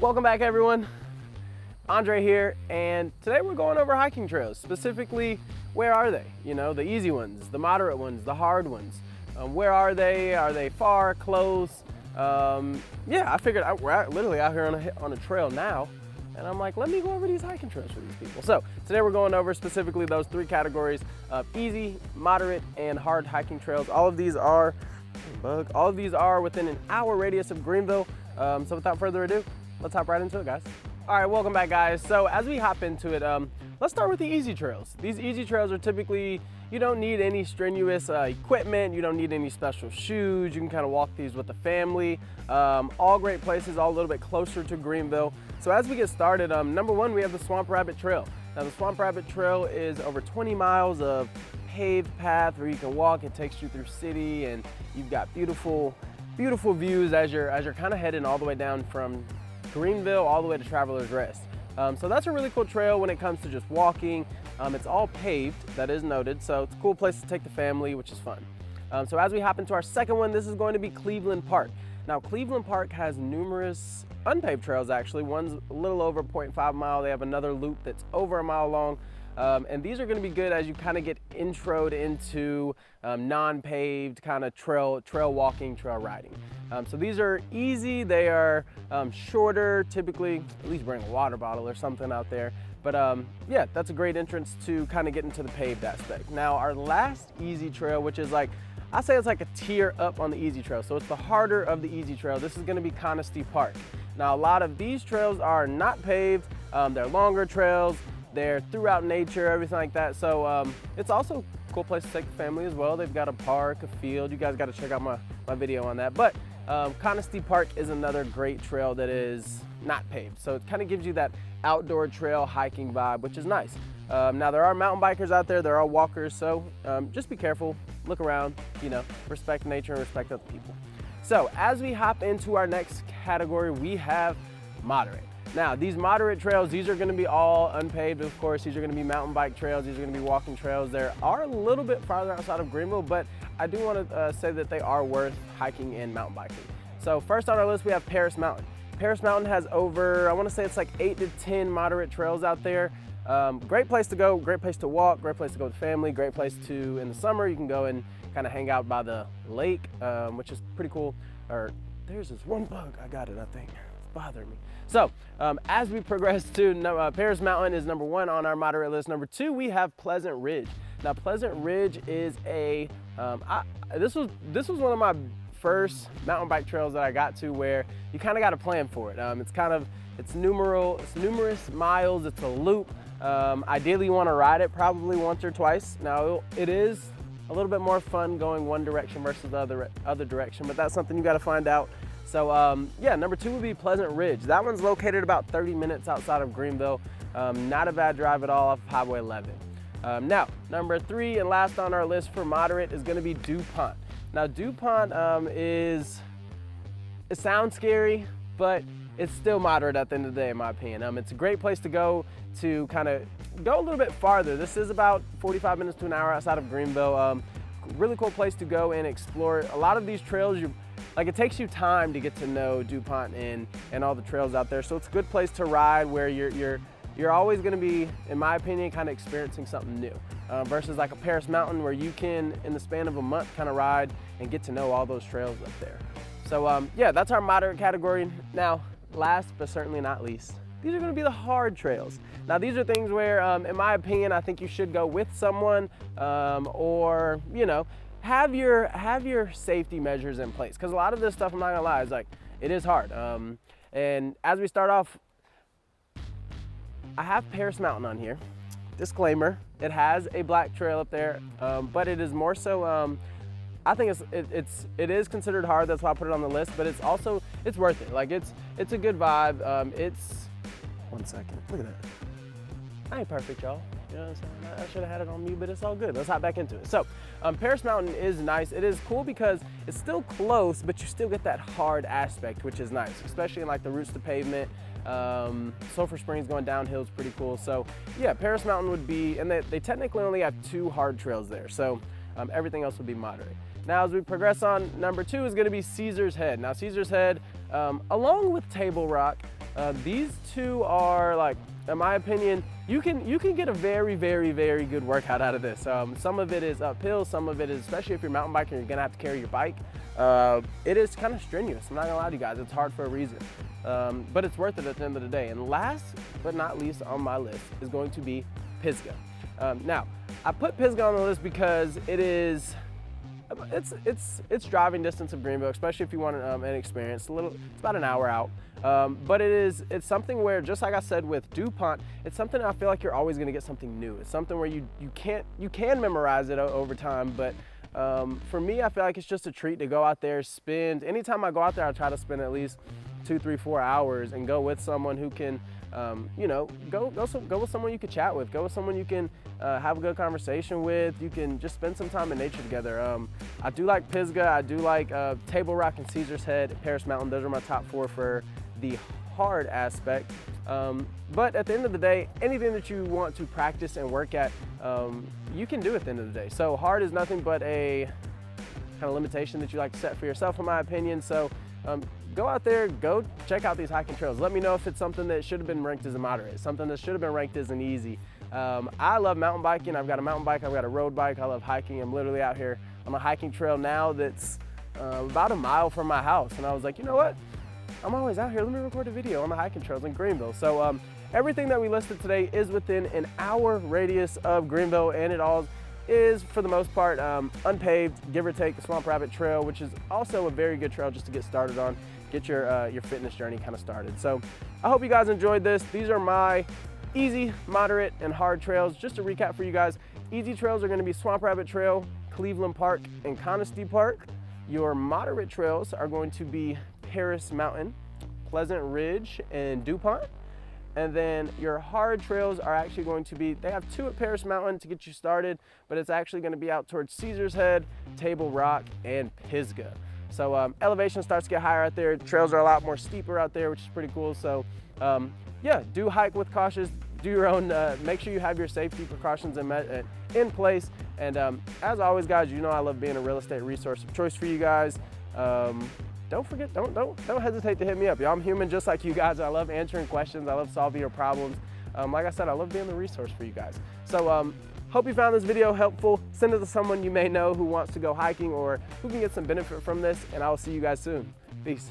Welcome back, everyone. Andre here, and today we're going over hiking trails. Specifically, where are they? You know, the easy ones, the moderate ones, the hard ones. Where are they? Are they far, close? Yeah, I figured we're literally out here on a trail now, and I'm like, let me go over these hiking trails for these people. So today we're going over specifically those three categories of easy, moderate, and hard hiking trails. All of these are within an hour radius of Greenville. So without further ado, let's hop right into it, guys. All right, welcome back, guys. So as we hop into it, let's start with the easy trails. These easy trails are typically, you don't need any strenuous equipment, you don't need any special shoes, you can kind of walk these with the family. All great places, all a little bit closer to Greenville. So as we get started, number one, we have the Swamp Rabbit Trail. Now the Swamp Rabbit Trail is over 20 miles of paved path where you can walk. It takes you through city, and you've got beautiful views as you're kind of heading all the way down from Greenville all the way to Travelers Rest. So that's a really cool trail when it comes to just walking. It's all paved, that is noted, so it's a cool place to take the family, which is fun. So as we hop into our second one, this is going to be Cleveland Park. Now Cleveland Park has numerous unpaved trails actually. One's a little over 0.5 mile. They have another loop that's over a mile long. And these are going to be good as you kind of get introed into non-paved kind of trail walking, trail riding. So these are easy. They are shorter, typically. At least bring a water bottle or something out there. But yeah, that's a great entrance to kind of get into the paved aspect. Now our last easy trail, which is like, I say it's like a tier up on the easy trail. So it's the harder of the easy trail. This is going to be Conisty Park. Now a lot of these trails are not paved. They're longer trails. They're throughout nature, everything like that. So it's also a cool place to take the family as well. They've got a park, a field. You guys got to check out my video on that. But Conisty Park is another great trail that is not paved. So it kind of gives you that outdoor trail hiking vibe, which is nice. Now there are mountain bikers out there. There are walkers. So just be careful, look around, you know, respect nature and respect other people. So as we hop into our next category, we have moderate. Now, these moderate trails, these are going to be all unpaved, of course. These are going to be mountain bike trails. These are going to be walking trails. They are a little bit farther outside of Greenville, but I do want to say that they are worth hiking and mountain biking. So first on our list, we have Paris Mountain. Paris Mountain has over, I want to say it's like 8 to 10 moderate trails out there. Great place to go, great place to walk, great place to go with family, great place to, in the summer, you can go and kind of hang out by the lake, which is pretty cool. Or there's this one bug, I got it, I think. Bothering me. So as we progress to Paris Mountain is number one on our moderate list. Number two, we have Pleasant Ridge. Now Pleasant Ridge is a this was one of my first mountain bike trails that I got to where you kind of got to plan for it. It's numerous miles. It's a loop. Ideally you want to ride it probably once or twice. Now it is a little bit more fun going one direction versus the other direction, but that's something you got to find out. So yeah, number two would be Pleasant Ridge. That one's located about 30 minutes outside of Greenville. Not a bad drive at all off of Highway 11. Now, number three and last on our list for moderate is gonna be DuPont. Now DuPont it sounds scary, but it's still moderate at the end of the day in my opinion. It's a great place to go to kind of go a little bit farther. This is about 45 minutes to an hour outside of Greenville. Really cool place to go and explore. A lot of these trails, it takes you time to get to know DuPont and all the trails out there. So it's a good place to ride where you're always gonna be, in my opinion, kind of experiencing something new. Versus like a Paris Mountain where you can, in the span of a month, kind of ride and get to know all those trails up there. So yeah, that's our moderate category. Now, last but certainly not least, these are gonna be the hard trails. Now these are things where, in my opinion, I think you should go with someone or, you know, have your safety measures in place, because a lot of this stuff, I'm not gonna lie, is like, it is hard. And as we start off, I have Paris Mountain on here. Disclaimer, it has a black trail up there, but it is more so, I think it is considered hard, that's why I put it on the list, but it's worth it. Like it's a good vibe. One second, look at that. I ain't perfect, y'all. You know what I'm saying? I should have had it on mute, but it's all good. Let's hop back into it. So, Paris Mountain is nice. It is cool because it's still close, but you still get that hard aspect, which is nice, especially in like the routes to pavement. Sulphur Springs going downhill is pretty cool. So, yeah, Paris Mountain would be, and they technically only have 2 hard trails there. So, everything else would be moderate. Now, as we progress on, number 2 is going to be Caesar's Head. Now, Caesar's Head, along with Table Rock, These two are, like, in my opinion, you can get a very good workout out of this. Some of it is uphill, some of it is, especially if you're mountain biking, you're gonna have to carry your bike. It is kind of strenuous. I'm not gonna lie to you guys, it's hard for a reason. But it's worth it at the end of the day. And last but not least on my list is going to be Pisgah. Now, I put Pisgah on the list because it's driving distance of Greenville, especially if you want an experience. It's about an hour out. But it's something where, just like I said with DuPont, it's something I feel like you're always gonna get something new. It's something where you can memorize it over time, but for me, I feel like it's just a treat to go out there, anytime I go out there, I try to spend at least 2, 3, 4 hours and go with someone who can, go with someone you can chat with, go with someone you can have a good conversation with. You can just spend some time in nature together. I do like Pisgah, I do like Table Rock and Caesar's Head, Paris Mountain. Those are my top 4 for the hard aspect. But at the end of the day, anything that you want to practice and work at, you can do at the end of the day. So hard is nothing but a kind of limitation that you like to set for yourself, in my opinion. So go out there, go check out these hiking trails. Let me know if it's something that should have been ranked as a moderate, something that should have been ranked as an easy. I love mountain biking. I've got a mountain bike, I've got a road bike. I love hiking. I'm literally out here on a hiking trail now that's about a mile from my house. And I was like, you know what? I'm always out here. Let me record a video on the hiking trails in Greenville. So everything that we listed today is within an hour radius of Greenville, and it all is, for the most part, unpaved, give or take the Swamp Rabbit Trail, which is also a very good trail just to get started on, get your fitness journey kind of started. So I hope you guys enjoyed this. These are my easy, moderate, and hard trails. Just to recap for you guys, easy trails are going to be Swamp Rabbit Trail, Cleveland Park, and Conisty Park. Your moderate trails are going to be Paris Mountain, Pleasant Ridge, and DuPont. And then your hard trails are actually going to be, they have 2 at Paris Mountain to get you started, but it's actually going to be out towards Caesar's Head, Table Rock, and Pisgah. So elevation starts to get higher out there. Trails are a lot more steeper out there, which is pretty cool. So yeah, do hike with caution, do your own, make sure you have your safety precautions in place. And as always, guys, you know I love being a real estate resource of choice for you guys. Don't forget, don't hesitate to hit me up. I'm human just like you guys. I love answering questions. I love solving your problems. Like I said, I love being the resource for you guys. So hope you found this video helpful. Send it to someone you may know who wants to go hiking or who can get some benefit from this, and I will see you guys soon. Peace.